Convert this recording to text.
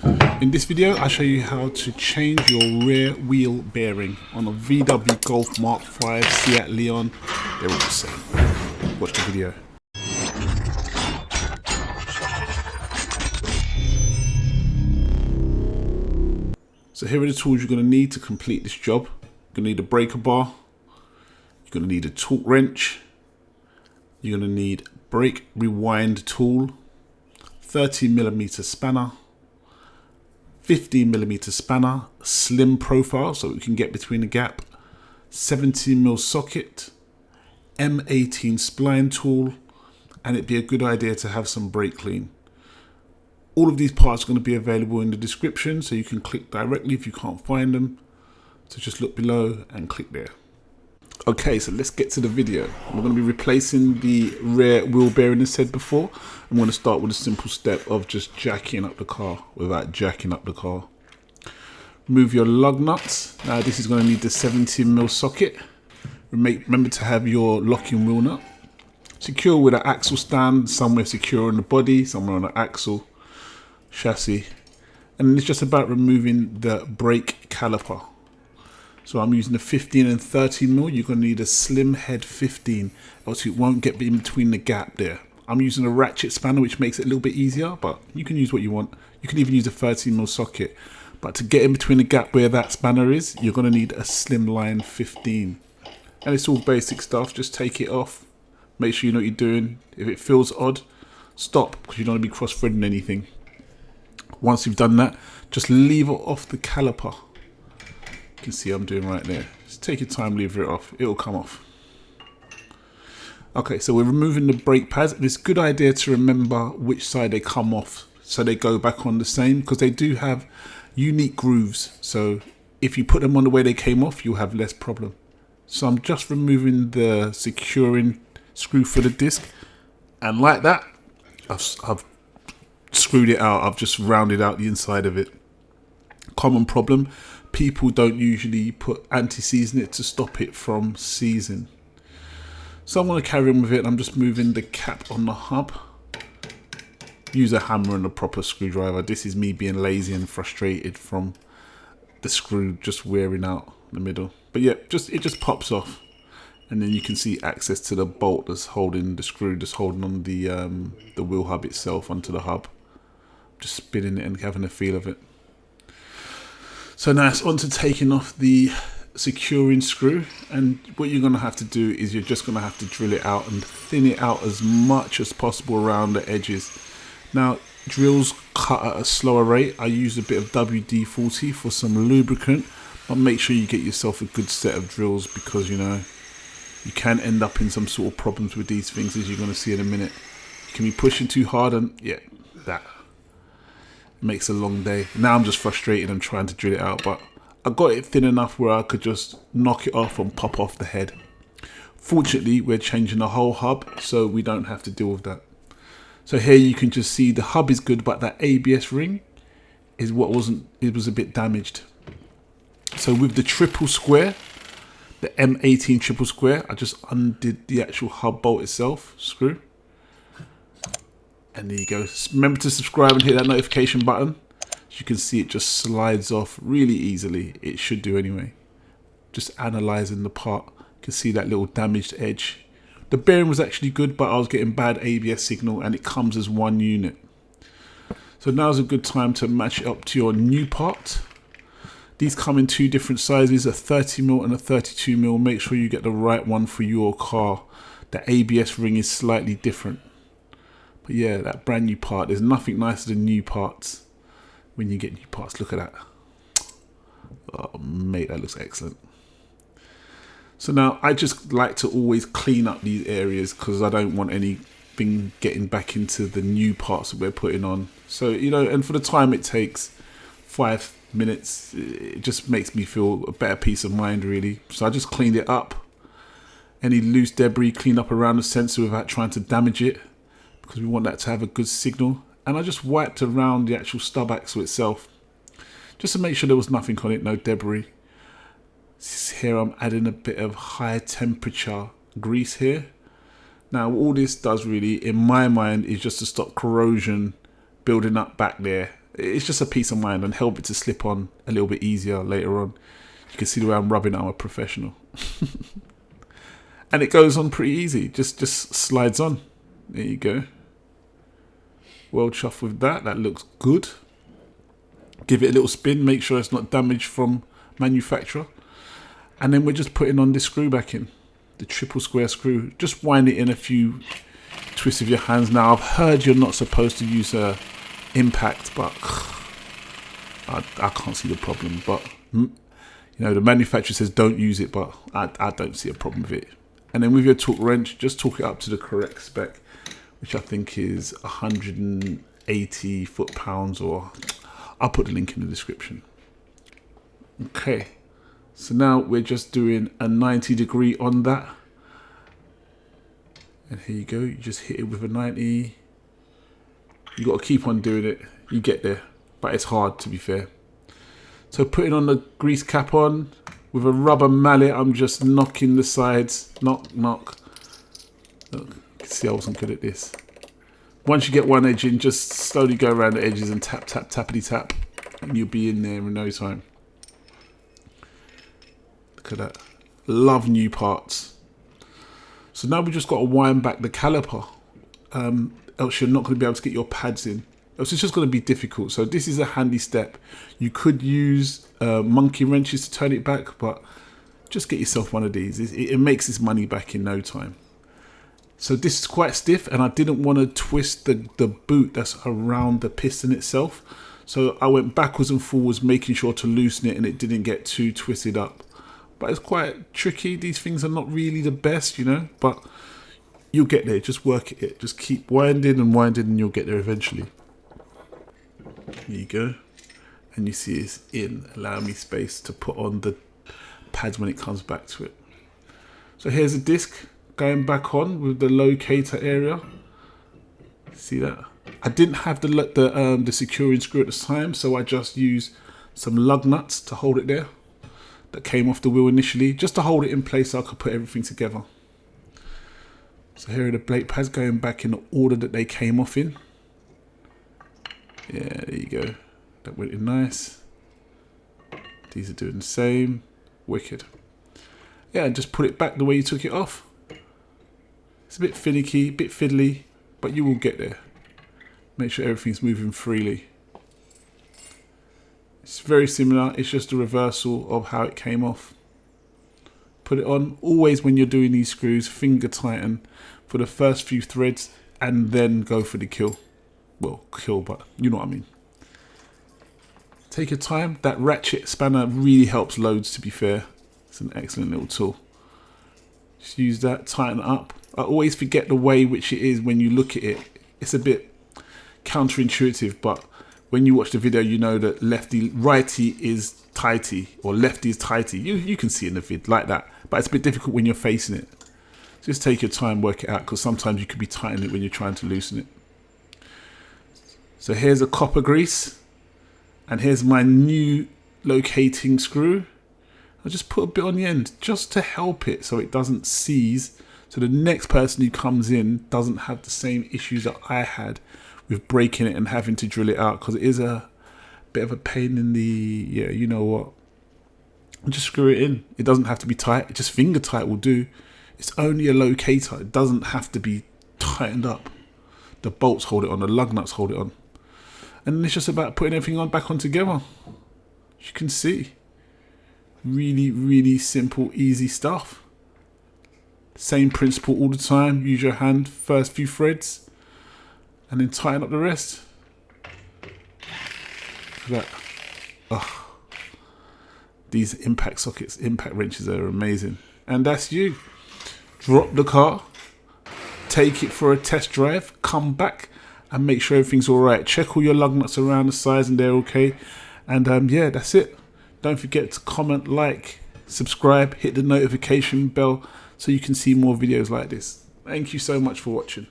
In this video, I'll show you how to change your rear wheel bearing on a VW Golf Mk5 Seat Leon. They're all the same. Watch the video. So here are the tools you're going to need to complete this job. You're going to need a breaker bar. You're going to need a torque wrench. You're going to need brake rewind tool, 30mm spanner, 15mm spanner, slim profile so we can get between the gap, 17mm socket, M18 spline tool, and it'd be a good idea to have some brake clean. All of these parts are going to be available in the description, so you can click directly if you can't find them. So just look below and click there. Okay, so let's get to the video. We're going to be replacing the rear wheel bearing as said before. I'm going to start with a simple step of just jacking up the car without jacking up the car. Remove your lug nuts. Now this is going to need the 17mm socket. Remember to have your locking wheel nut. Secure with an axle stand, somewhere secure on the body, somewhere on the axle, chassis. And it's just about removing the brake caliper. So I'm using a 15 and 13mm. You're going to need a slim head 15, else it won't get in between the gap there. I'm using a ratchet spanner, which makes it a little bit easier, but you can use what you want. You can even use a 13mm socket. But to get in between the gap where that spanner is, you're going to need a slim line 15. And it's all basic stuff. Just take it off. Make sure you know what you're doing. If it feels odd, stop, because you don't want to be cross-threading anything. Once you've done that, just lever off the caliper. You can see I'm doing right there. Just take your time, lever it off. It'll come off. Okay, so we're removing the brake pads. And it's a good idea to remember which side they come off so they go back on the same, because they do have unique grooves. So if you put them on the way they came off, you'll have less problem. So I'm just removing the securing screw for the disc. And like that, I've screwed it out. I've just rounded out the inside of it. Common problem. People don't usually put anti-seize in it to stop it from seizing. So I'm going to carry on with it. I'm just moving the cap on the hub. Use a hammer and a proper screwdriver. This is me being lazy and frustrated from the screw just wearing out the middle. But yeah, it just pops off. And then you can see access to the bolt that's holding the screw, just holding on the wheel hub itself onto the hub. Just spinning it and having a feel of it. So now it's on to taking off the securing screw, and what you're going to have to do is you're just going to have to drill it out and thin it out as much as possible around the edges. Now drills cut at a slower rate. I use a bit of WD-40 for some lubricant, but make sure you get yourself a good set of drills, because you know you can end up in some sort of problems with these things, as you're going to see in a minute. You can be pushing too hard, and yeah, that makes a long day. Now I'm just frustrated and trying to drill it out, but I got it thin enough where I could just knock it off and pop off the head. Fortunately, we're changing the whole hub, so we don't have to deal with that. So here you can just see the hub is good, but that ABS ring is what wasn't, it was a bit damaged. So with the triple square, the M18 triple square, I just undid the actual hub bolt itself, screw. And there you go. Remember to subscribe and hit that notification button. As you can see, it just slides off really easily. It should do anyway. Just analysing the part. You can see that little damaged edge. The bearing was actually good, but I was getting bad ABS signal, and it comes as one unit. So now's a good time to match it up to your new part. These come in two different sizes, a 30mm and a 32mm. Make sure you get the right one for your car. The ABS ring is slightly different. But yeah, that brand new part, there's nothing nicer than new parts when you get new parts. Look at that. Oh mate, that looks excellent. So now I just like to always clean up these areas, because I don't want anything getting back into the new parts that we're putting on. So, you know, and for the time it takes, 5 minutes, it just makes me feel a better peace of mind really. So I just cleaned it up. Any loose debris, clean up around the sensor without trying to damage it, because we want that to have a good signal. And I just wiped around the actual stub axle itself, just to make sure there was nothing on it, no debris. Here I'm adding a bit of high temperature grease here. Now all this does really, in my mind, is just to stop corrosion building up back there It's just a peace of mind and help it to slip on a little bit easier later on. You can see the way I'm rubbing it. I'm a professional. And it goes on pretty easy. Just slides on. There you go. Well chuffed with that. That looks good. Give it a little spin. Make sure it's not damaged from manufacturer. And then we're just putting on this screw back in. The triple square screw. Just wind it in a few twists of your hands. Now, I've heard you're not supposed to use a impact, but I can't see the problem. But, you know, the manufacturer says don't use it, but I don't see a problem with it. And then with your torque wrench, just torque it up to the correct spec, which I think is 180 foot-pounds, or I'll put the link in the description. Okay, so now we're just doing a 90-degree on that. And here you go, you just hit it with a 90. You got to keep on doing it. You get there, but it's hard, to be fair. So putting on the grease cap on with a rubber mallet, I'm just knocking the sides. Knock, knock. Look, you can see I wasn't good at this. Once you get one edge in, just slowly go around the edges and tap, tap, tappity tap, and you'll be in there in no time. Look at that. Love new parts. So now we just got to wind back the caliper. Else you're not going to be able to get your pads in. Else it's just going to be difficult. So this is a handy step. You could use monkey wrenches to turn it back, but just get yourself one of these. It makes this money back in no time. So this is quite stiff, and I didn't want to twist the boot that's around the piston itself. So I went backwards and forwards, making sure to loosen it and it didn't get too twisted up. But it's quite tricky. These things are not really the best, you know, but you'll get there. Just work at it. Just keep winding and you'll get there eventually. There you go. And you see it's in. Allow me space to put on the pads when it comes back to it. So here's a disc going back on with the locator area. See that? I didn't have the securing screw at the time, so I just used some lug nuts to hold it there. That came off the wheel initially, just to hold it in place so I could put everything together. So here are the brake pads going back in the order that they came off in. Yeah, there you go. That went in nice. These are doing the same. Wicked. Yeah, just put it back the way you took it off. It's a bit finicky, a bit fiddly, but you will get there. Make sure everything's moving freely. It's very similar, it's just a reversal of how it came off. Put it on. Always when you're doing these screws, finger tighten for the first few threads and then go for the kill. Well, kill, but you know what I mean. Take your time. That ratchet spanner really helps loads, to be fair. It's an excellent little tool. Just use that, tighten it up. I always forget the way which it is when you look at it. It's a bit counterintuitive, but when you watch the video, you know that righty is tighty, or lefty is tighty. You can see in the vid like that, but it's a bit difficult when you're facing it. Just take your time, work it out, because sometimes you could be tightening it when you're trying to loosen it. So here's a copper grease, and here's my new locating screw. I'll just put a bit on the end just to help it so it doesn't seize, so the next person who comes in doesn't have the same issues that I had with breaking it and having to drill it out, because it is a bit of a pain in the, yeah, you know what. Just screw it in. It doesn't have to be tight. Just finger tight will do. It's only a locator. It doesn't have to be tightened up. The bolts hold it on. The lug nuts hold it on. And then it's just about putting everything on back on together. As you can see. Really, really simple, easy stuff. Same principle all the time. Use your hand, first few threads, and then tighten up the rest. Look at that. Oh. These impact sockets, impact wrenches are amazing. And that's you. Drop the car, take it for a test drive, come back and make sure everything's all right. Check all your lug nuts around the sides and they're okay. And yeah, that's it. Don't forget to comment, like, subscribe, hit the notification bell so you can see more videos like this. Thank you so much for watching.